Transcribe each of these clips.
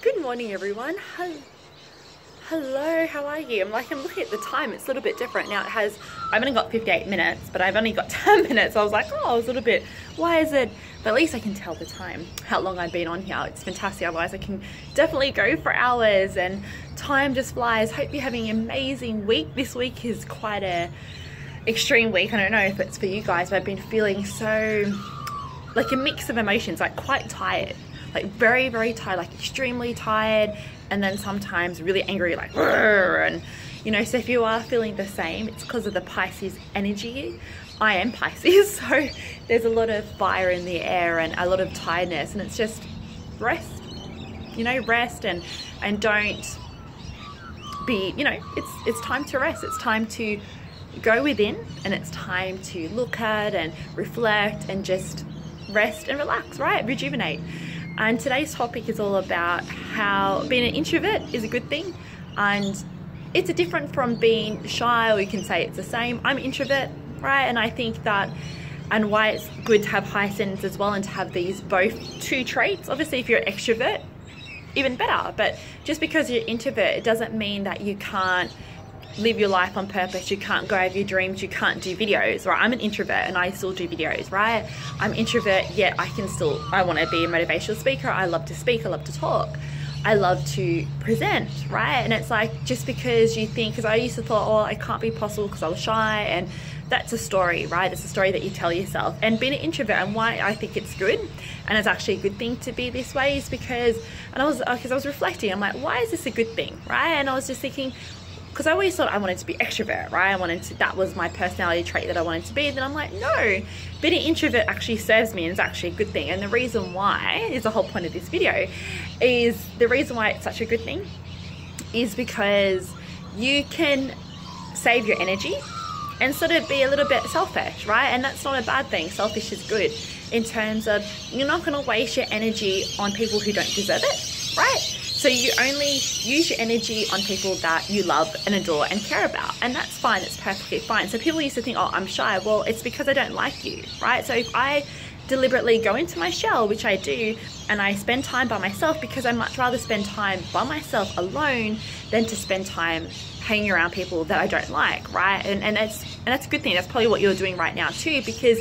Good morning, everyone. Hello, how are you? I'm looking at the time. It's a little bit different now. I've only got 58 minutes, but I've only got 10 minutes. I was like, oh, I was a little bit, why is it? But at least I can tell the time, how long I've been on here. It's fantastic. Otherwise, I can definitely go for hours and time just flies. Hope you're having an amazing week. This week is quite a extreme week. I don't know if it's for you guys, but I've been feeling so, like a mix of emotions, like quite tired. Like very, very tired, like extremely tired, and then sometimes really angry, like and so if you are feeling the same, it's because of the Pisces energy. I am Pisces, so there's a lot of fire in the air and a lot of tiredness, and it's just rest, rest and don't be, it's time to rest. It's time to go within, and it's time to look at and reflect and just rest and relax, right? Rejuvenate. And today's topic is all about how being an introvert is a good thing, and it's different from being shy, or you can say it's the same. I'm an introvert, right? And I think that, and why it's good to have high ascendants as well, and to have these both two traits. Obviously, if you're an extrovert, even better, but just because you're an introvert, it doesn't mean that you can't live your life on purpose. You can't go over your dreams. You can't do videos, right? I'm an introvert and I still do videos, right? I'm introvert, yet I want to be a motivational speaker. I love to speak. I love to talk. I love to present, right? And it's like, just because you think, because I used to thought, oh, it can't be possible because I was shy, and that's a story, right? It's a story that you tell yourself. And being an introvert, and why I think it's good, and it's actually a good thing to be this way, is because I was reflecting. I'm like, why is this a good thing, right? And I was just thinking, because I always thought I wanted to be extrovert, right? That was my personality trait that I wanted to be. Then I'm like, no, being an introvert actually serves me, and it's actually a good thing. And the reason why is the whole point of this video, is the reason why it's such a good thing is because you can save your energy and sort of be a little bit selfish, right? And that's not a bad thing. Selfish is good in terms of you're not going to waste your energy on people who don't deserve it, right? So you only use your energy on people that you love and adore and care about. And that's fine. It's perfectly fine. So people used to think, oh, I'm shy. Well, it's because I don't like you, right? So if I deliberately go into my shell, which I do, and I spend time by myself, because I much rather spend time by myself alone than to spend time hanging around people that I don't like, right? And that's a good thing. That's probably what you're doing right now too, because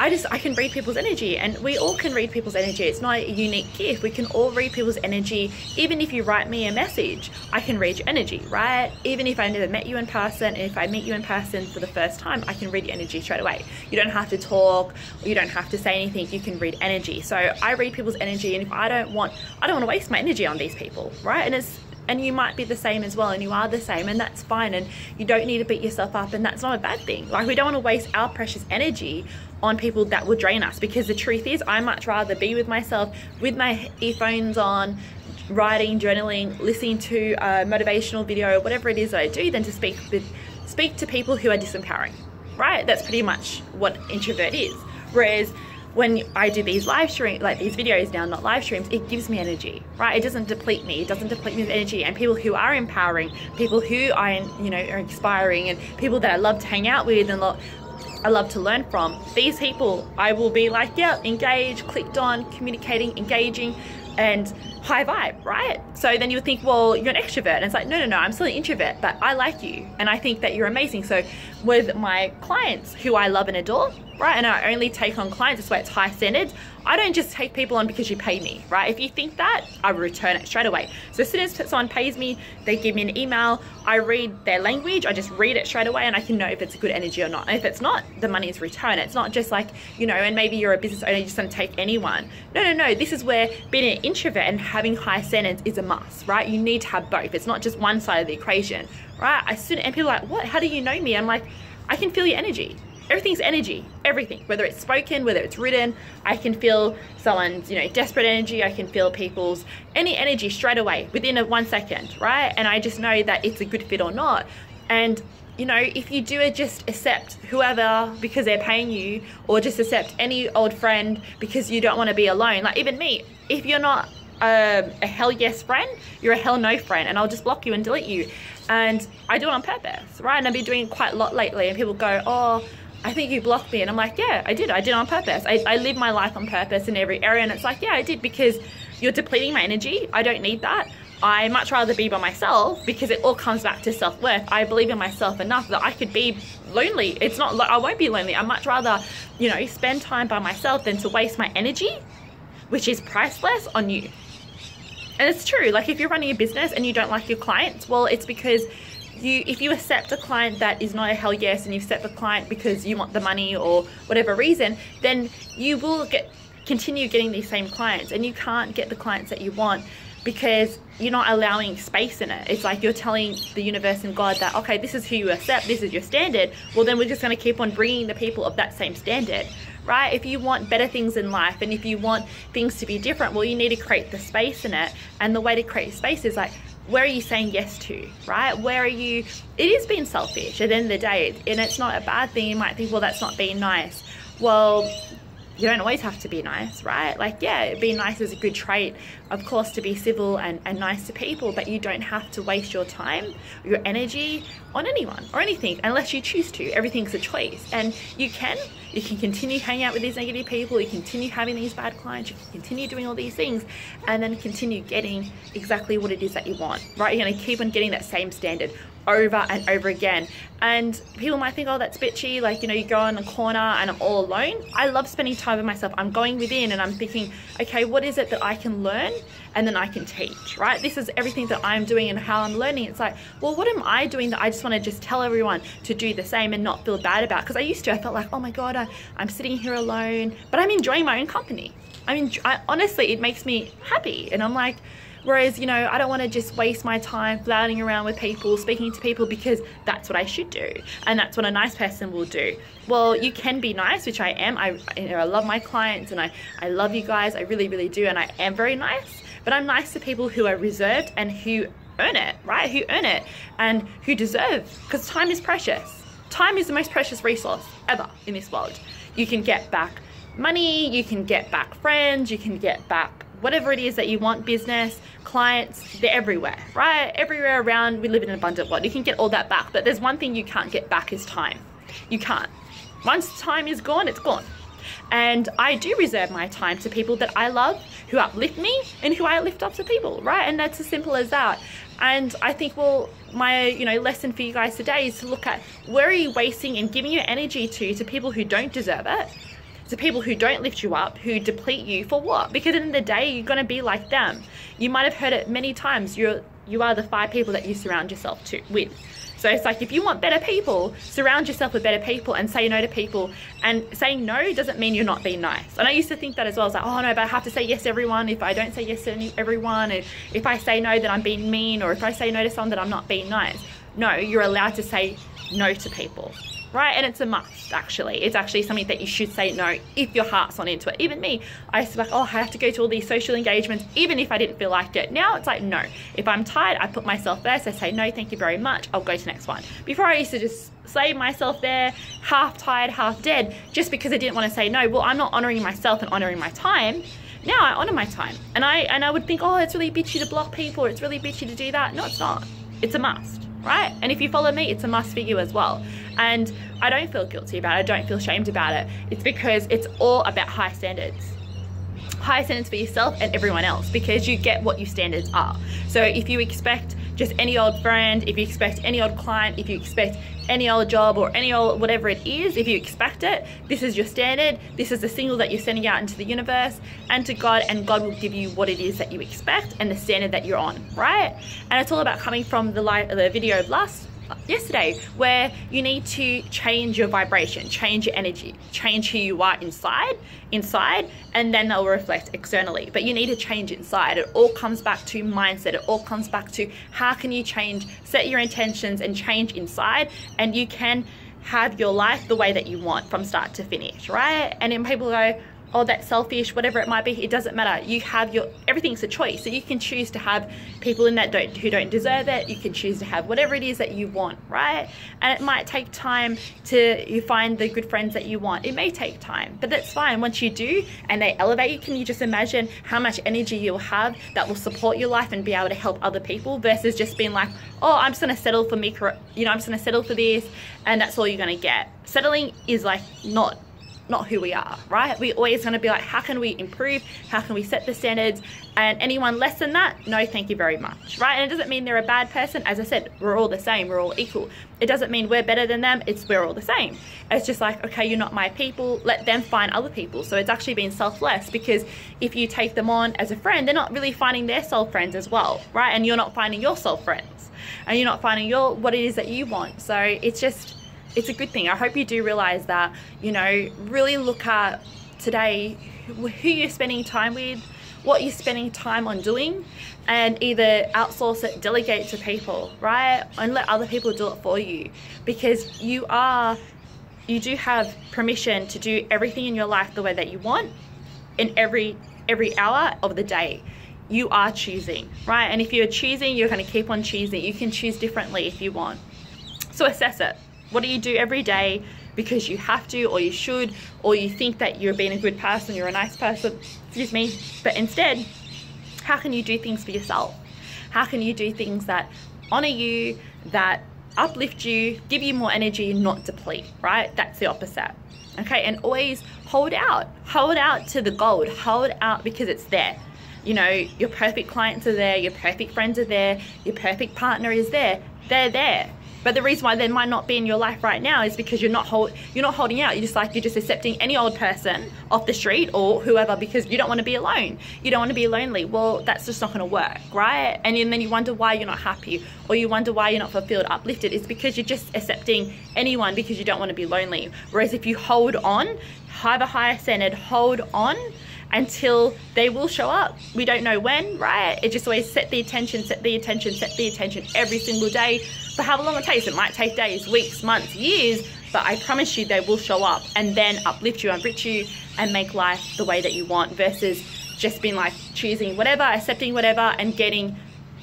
I can read people's energy, and we all can read people's energy. It's not a unique gift. We can all read people's energy. Even if you write me a message, I can read your energy, right? Even if I never met you in person, and if I meet you in person for the first time, I can read your energy straight away. You don't have to talk, or you don't have to say anything. You can read energy. So I read people's energy, and if I don't want to waste my energy on these people, right? And you might be the same as well, and you are the same, and that's fine, and you don't need to beat yourself up, and that's not a bad thing. Like, we don't want to waste our precious energy on people that will drain us, because the truth is, I much rather be with myself with my earphones on, writing, journaling, listening to a motivational video, whatever it is that I do, than to speak to people who are disempowering, right? That's pretty much what introvert is. Whereas when I do these live streams, like these videos now, not live streams, it gives me energy, right? It doesn't deplete me. It doesn't deplete me of energy. And people who are empowering, people who are inspiring, and people that I love to hang out with and I love to learn from, these people, I will be like, yeah, engaged, clicked on, communicating, engaging, and high vibe, right? So then you would think, well, you're an extrovert. And it's like, no, I'm still an introvert, but I like you. And I think that you're amazing. So with my clients who I love and adore, right? And I only take on clients, that's why it's high standards. I don't just take people on because you pay me, right? If you think that, I will return it straight away. So as soon as someone pays me, they give me an email, I read their language, I just read it straight away, and I can know if it's a good energy or not. And if it's not, the money is returned. It's not just like, and maybe you're a business owner, you just don't take anyone. No. This is where being an introvert and having high standards is a must, right? You need to have both. It's not just one side of the equation, right? And people are like, what? How do you know me? I'm like, I can feel your energy. Everything's energy, everything, whether it's spoken, whether it's written. I can feel someone's, desperate energy. I can feel people's any energy straight away within 1 second, right? And I just know that it's a good fit or not. And, if you do just accept whoever because they're paying you, or just accept any old friend because you don't want to be alone, like even me, if you're not a hell yes friend, you're a hell no friend, and I'll just block you and delete you. And I do it on purpose, right? And I've been doing it quite a lot lately, and people go, oh, I think you blocked me. And I'm like, yeah, I did on purpose. I live my life on purpose in every area. And it's like, yeah, I did, because you're depleting my energy. I don't need that. I much rather be by myself, because it all comes back to self-worth. I believe in myself enough that I could be lonely. It's not like I won't be lonely. I much rather, you know, spend time by myself than to waste my energy, which is priceless, on you. And it's true. Like, if you're running a business and you don't like your clients, well, it's because if you accept a client that is not a hell yes, and you accept the client because you want the money or whatever reason, then you will continue getting these same clients, and you can't get the clients that you want because you're not allowing space in it. It's like you're telling the universe and God that, okay, this is who you accept, this is your standard. Well, then we're just going to keep on bringing the people of that same standard, right? If you want better things in life, and if you want things to be different, well, you need to create the space in it. And the way to create space is like, where are you saying yes to, right? Where are you, it is being selfish at the end of the day, and it's not a bad thing. You might think, well, that's not being nice. Well, you don't always have to be nice, right? Like, yeah, being nice is a good trait, of course, to be civil and nice to people, but you don't have to waste your time, your energy on anyone or anything unless you choose to. Everything's a choice, and you can continue hanging out with these negative people, you continue having these bad clients, you can continue doing all these things, and then continue getting exactly what it is that you want, right? You're going to keep on getting that same standard over and over again. And people might think, oh, that's bitchy, like, you know, you go in a corner and I'm all alone. I love spending time with myself. I'm going within and I'm thinking, okay, what is it that I can learn and then I can teach, right? This is everything that I'm doing and how I'm learning. It's like, well, what am I doing that I just want to just tell everyone to do the same and not feel bad about? Because I felt like, oh my God, I'm sitting here alone, but I'm enjoying my own company. I mean, honestly, it makes me happy. And I'm like, whereas, you know, I don't want to just waste my time flouting around with people, speaking to people, because that's what I should do. And that's what a nice person will do. Well, you can be nice, which I am. I love my clients and I love you guys. I really, really do. And I am very nice, but I'm nice to people who are reserved and who earn it, right? Who earn it and who deserve, because time is precious. Time is the most precious resource ever in this world. You can get back money, you can get back friends, you can get back whatever it is that you want, business, clients, they're everywhere, right? Everywhere around, we live in an abundant world. You can get all that back, but there's one thing you can't get back is time. You can't. Once time is gone, it's gone. And I do reserve my time to people that I love, who uplift me and who I lift up to people, right? And that's as simple as that. And I think, well, my, you know, lesson for you guys today is to look at, where are you wasting and giving your energy to people who don't deserve it? To people who don't lift you up, who deplete you, for what? Because at the end of the day, you're going to be like them. You might have heard it many times. You are the 5 people that you surround yourself with. So it's like, if you want better people, surround yourself with better people and say no to people. And saying no doesn't mean you're not being nice. And I used to think that as well. I was like, oh no, but I have to say yes to everyone. If I don't say yes to everyone, and if I say no, then I'm being mean, or if I say no to someone, then I'm not being nice. No, you're allowed to say no to people. Right? And it's a must, actually. It's actually something that you should say no if your heart's not into it. Even me, I used to be like, oh, I have to go to all these social engagements, even if I didn't feel like it. Now it's like, no. If I'm tired, I put myself there. So I say, no, thank you very much. I'll go to the next one. Before, I used to just save myself there, half tired, half dead, just because I didn't want to say no. Well, I'm not honoring myself and honoring my time. Now I honor my time. And I would think, oh, it's really bitchy to block people, or it's really bitchy to do that. No, it's not. It's a must. Right? And if you follow me, it's a must for you as well. And I don't feel guilty about it. I don't feel shamed about it. It's because it's all about high standards. High standards for yourself and everyone else, because you get what your standards are. So if you expect just any old friend, if you expect any old client, if you expect any old job or any old whatever it is, if you expect it, this is your standard. This is the signal that you're sending out into the universe and to God, and God will give you what it is that you expect and the standard that you're on, right? And it's all about coming from the video of yesterday, where you need to change your vibration, change your energy, change who you are inside, and then they'll reflect externally. But you need to change inside. It all comes back to mindset. It all comes back to, how can you change, set your intentions and change inside, and you can have your life the way that you want from start to finish, right? And then people go, oh, that's selfish, whatever it might be. It doesn't matter. You have everything's a choice. So you can choose to have people in that who don't deserve it. You can choose to have whatever it is that you want, right? And it might take time to find the good friends that you want. It may take time, but that's fine. Once you do and they elevate you, can you just imagine how much energy you'll have that will support your life and be able to help other people, versus just being like, oh, I'm just going to settle for I'm just going to settle for this, and that's all you're going to get. Settling is like not not who we are, right? We're always going to be like, how can we improve? How can we set the standards? And anyone less than that, no thank you very much, right? And it doesn't mean they're a bad person. As I said, we're all the same, we're all equal. It doesn't mean we're better than them, it's we're all the same. It's just like, okay, you're not my people, let them find other people. So it's actually being selfless, because if you take them on as a friend, they're not really finding their soul friends as well, right? And you're not finding your soul friends, and you're not finding what it is that you want. So it's a good thing. I hope you do realize that, you know, really look at today who you're spending time with, what you're spending time on doing, and either outsource it, delegate to people, right? And let other people do it for you, because you do have permission to do everything in your life the way that you want in every hour of the day. You are choosing, right? And if you're choosing, you're going to keep on choosing. You can choose differently if you want. So assess it. What do you do every day because you have to, or you should, or you think that you're being a good person, you're a nice person, excuse me, but instead, how can you do things for yourself? How can you do things that honor you, that uplift you, give you more energy, not deplete, right? That's the opposite. Okay, and always hold out to the gold, hold out because it's there. You know, your perfect clients are there, your perfect friends are there, your perfect partner is there, they're there. But the reason why they might not be in your life right now is because you're not holding out. You're just accepting any old person off the street or whoever, because you don't want to be alone. You don't want to be lonely. Well, that's just not going to work, right? And then you wonder why you're not happy, or you wonder why you're not fulfilled, uplifted. It's because you're just accepting anyone because you don't want to be lonely. Whereas if you hold on, have a higher standard, hold on until they will show up. We don't know when, right? It just always set the attention every single day for however long it takes. It might take days, weeks, months, years, but I promise you they will show up and then uplift you, enrich you, and make life the way that you want, versus just being like choosing whatever, accepting whatever, and getting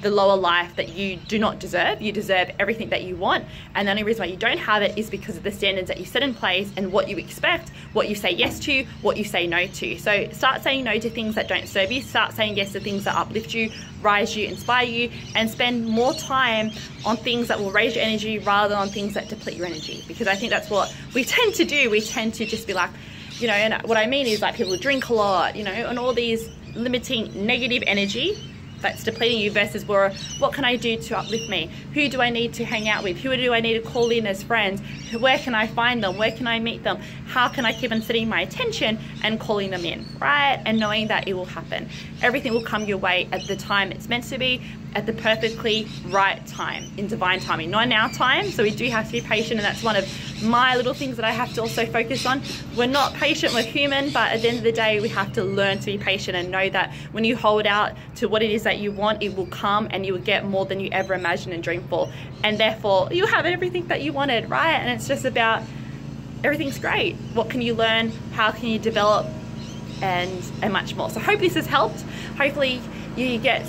the lower life that you do not deserve. You deserve everything that you want, and the only reason why you don't have it is because of the standards that you set in place and what you expect, what you say yes to, what you say no to. So start saying no to things that don't serve you, start saying yes to things that uplift you, rise you, inspire you, and spend more time on things that will raise your energy rather than on things that deplete your energy. Because I think that's what we tend to do. We tend to just be like, you know, and what I mean is like people drink a lot, you know, and all these limiting negative energy that's depleting you, versus what can I do to uplift me? Who do I need to hang out with? Who do I need to call in as friends? Where can I find them? Where can I meet them? How can I keep on setting my attention and calling them in, right? And knowing that it will happen. Everything will come your way at the time it's meant to be, at the perfectly right time, in divine timing, not in our time. So we do have to be patient, and that's one of my little things that I have to also focus on. We're not patient, we're human, but at the end of the day, we have to learn to be patient and know that when you hold out to what it is that you want, it will come and you will get more than you ever imagined and dreamed for. And therefore, you have everything that you wanted, right? And it's just about, everything's great. What can you learn? How can you develop? And much more. So I hope this has helped. Hopefully you get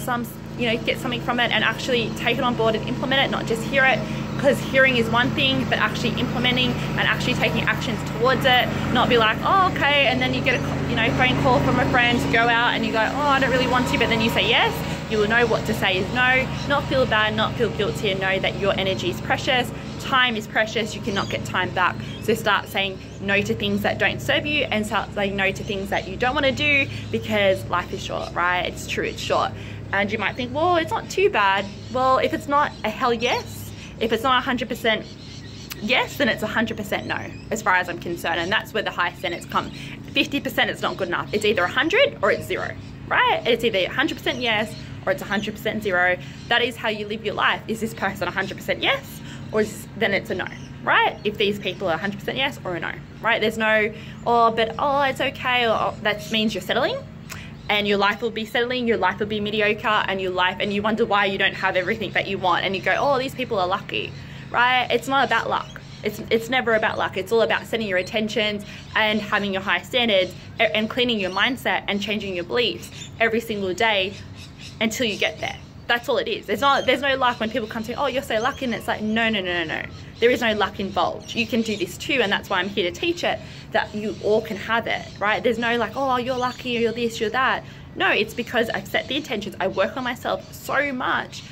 get something from it and actually take it on board and implement it, not just hear it, because hearing is one thing, but actually implementing and actually taking actions towards it. Not be like, oh, okay, and then you get a phone call from a friend to go out and you go, oh, I don't really want to, but then you say yes. You will know what to say is no, not feel bad, not feel guilty, and know that your energy is precious, time is precious, you cannot get time back. So start saying no to things that don't serve you, and start saying no to things that you don't want to do, because life is short, right? It's true, it's short. And you might think, well, it's not too bad. Well, if it's not a hell yes, if it's not 100% yes, then it's 100% no, as far as I'm concerned. And that's where the high standards come. 50% is not good enough. It's either 100 or it's 0, right? It's either 100% yes or it's 100% 0. That is how you live your life. Is this person 100% yes, or then it's a no, right? If these people are 100% yes or a no, right? There's no, oh, it's okay, or that means you're settling. And your life will be settling, your life will be mediocre, and you wonder why you don't have everything that you want, and you go, oh, these people are lucky, right? It's not about luck. It's never about luck. It's all about setting your intentions and having your high standards and cleaning your mindset and changing your beliefs every single day until you get there. That's all it is. There's no luck when people come to, oh, you're so lucky, and it's like, no. There is no luck involved. You can do this too, and that's why I'm here to teach it, that you all can have it, right? There's no like, oh, you're lucky, or you're this, you're that. No, it's because I've set the intentions. I work on myself so much.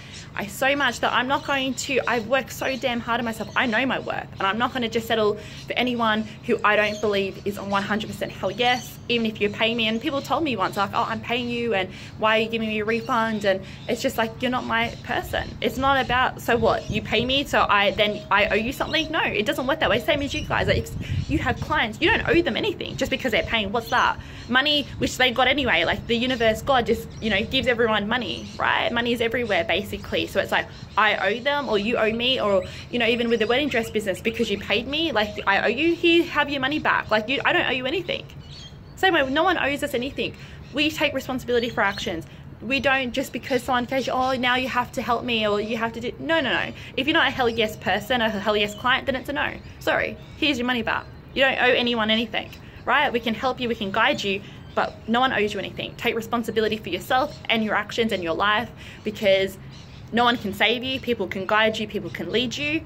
so much that I'm not going to, I've worked so damn hard on myself. I know my worth, and I'm not going to just settle for anyone who I don't believe is on 100% hell yes, even if you pay me. And people told me once, like, oh, I'm paying you and why are you giving me a refund? And it's just like, you're not my person. It's not about, so what, you pay me so I owe you something? No, it doesn't work that way. Same as you guys. Like, if you have clients, you don't owe them anything just because they're paying. What's that? Money, which they got anyway. Like the universe, God just, you know, gives everyone money, right? Money is everywhere basically. So it's like, I owe them, or you owe me, or, you know, even with the wedding dress business, because you paid me, like I owe you, here, have your money back. Like I don't owe you anything. Same way, no one owes us anything. We take responsibility for actions. We don't just because someone says, oh, now you have to help me, or you have to do, no. If you're not a hell yes person or a hell yes client, then it's a no. Sorry, here's your money back. You don't owe anyone anything, right? We can help you, we can guide you, but no one owes you anything. Take responsibility for yourself and your actions and your life, because no one can save you, people can guide you, people can lead you,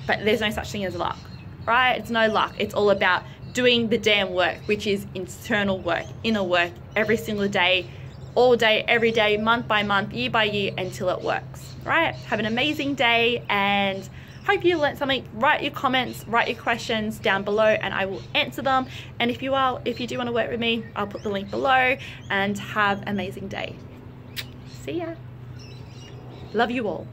but there's no such thing as luck, right? It's no luck. It's all about doing the damn work, which is internal work, inner work, every single day, all day, every day, month by month, year by year, until it works, right? Have an amazing day, and hope you learned something. Write your comments, write your questions down below, and I will answer them. And if you do want to work with me, I'll put the link below, and have an amazing day. See ya. Love you all.